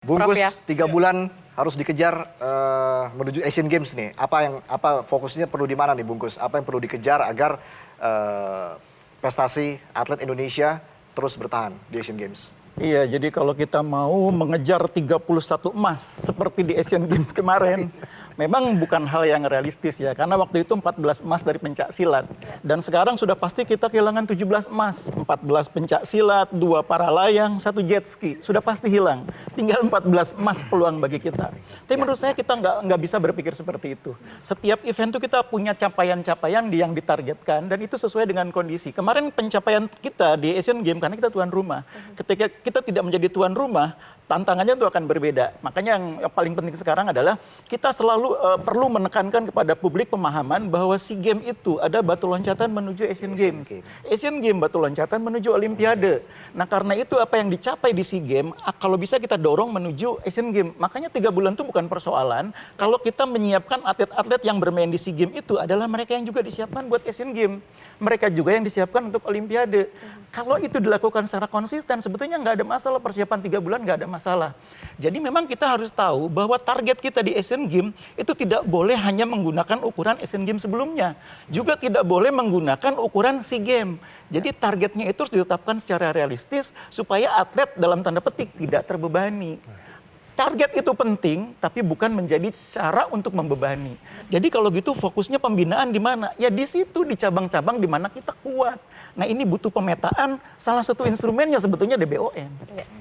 Bungkus Prof ya. 3 bulan harus dikejar menuju Asian Games nih. Apa fokusnya perlu di mana nih Bungkus? Apa yang perlu dikejar agar prestasi atlet Indonesia terus bertahan di Asian Games? Iya, jadi kalau kita mau mengejar 31 emas seperti di Asian Games kemarin, memang bukan hal yang realistis ya, karena waktu itu 14 emas dari pencak silat. Dan sekarang sudah pasti kita kehilangan 17 emas, 14 pencak silat, 2 para layang, 1 jet ski, sudah pasti hilang. Tinggal 14 emas peluang bagi kita. Tapi menurut saya kita nggak bisa berpikir seperti itu. Setiap event itu kita punya capaian-capaian yang ditargetkan, dan itu sesuai dengan kondisi. Kemarin pencapaian kita di Asian Games, karena kita tuan rumah. Ketika kita tidak menjadi tuan rumah, tantangannya itu akan berbeda. Makanya yang paling penting sekarang adalah kita selalu perlu menekankan kepada publik pemahaman bahwa SEA Games itu ada batu loncatan menuju Asian Games. Asian Games batu loncatan menuju Olimpiade. Nah karena itu apa yang dicapai di SEA Games, kalau bisa kita dorong menuju Asian Games. Makanya 3 bulan itu bukan persoalan. Kalau kita menyiapkan atlet-atlet yang bermain di SEA Games itu adalah mereka yang juga disiapkan buat Asian Games. Mereka juga yang disiapkan untuk Olimpiade. Kalau itu dilakukan secara konsisten, sebetulnya nggak ada masalah, persiapan 3 bulan nggak ada masalah. Jadi memang kita harus tahu bahwa target kita di Asian Games itu tidak boleh hanya menggunakan ukuran Asian Games sebelumnya. Juga tidak boleh menggunakan ukuran SEA Games. Jadi targetnya itu harus ditetapkan secara realistis supaya atlet dalam tanda petik tidak terbebani. Target itu penting, tapi bukan menjadi cara untuk membebani. Jadi kalau gitu fokusnya pembinaan di mana? Ya di situ, di cabang-cabang di mana kita kuat. Nah ini butuh pemetaan, salah satu instrumennya sebetulnya DBON.